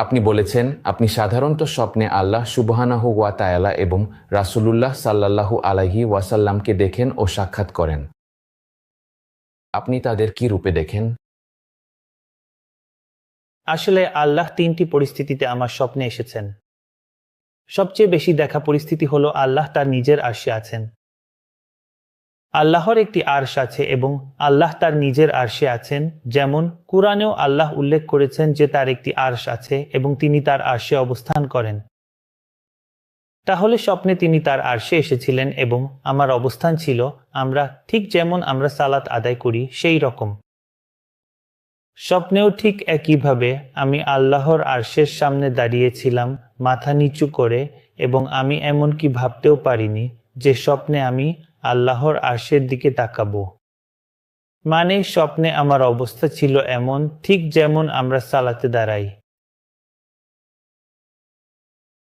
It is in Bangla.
আপনি বলেছেন, আপনি সাধারণত স্বপ্নে আল্লাহ সুবহানাহু ওয়া তাআলা এবং রাসূলুল্লাহ সাল্লাল্লাহু আলাইহি ওয়াসাল্লামকে দেখেন ও সাক্ষাৎ করেন। আপনি তাদের কি রূপে দেখেন? আসলে আল্লাহ ৩টি পরিস্থিতিতে আমার স্বপ্নে এসেছেন। সবচেয়ে বেশি দেখা পরিস্থিতি হলো আল্লাহ তার নিজের আরশে আছেন। আল্লাহর একটি আরশ আছে এবং আল্লাহ তার নিজের আরশে আছেন, যেমন কুরআনেও আল্লাহ উল্লেখ করেছেন যে তার একটি আরশ আছে এবং তিনি তার আরশে অবস্থান করেন। তাহলে স্বপ্নে তিনি তার আরশে এসেছিলেন এবং আমার অবস্থান ছিল আমরা ঠিক যেমন আমরা সালাত আদায় করি সেই রকম। স্বপ্নেও ঠিক একইভাবে আমি আল্লাহর আরশের সামনে দাঁড়িয়েছিলাম মাথা নিচু করে, এবং আমি এমনকি ভাবতেও পারিনি যে স্বপ্নে আমি আল্লাহর আরশের দিকে তাকাবো। মানে স্বপ্নে আমার অবস্থা ছিল এমন ঠিক যেমন আমরা সালাতে দাঁড়াই।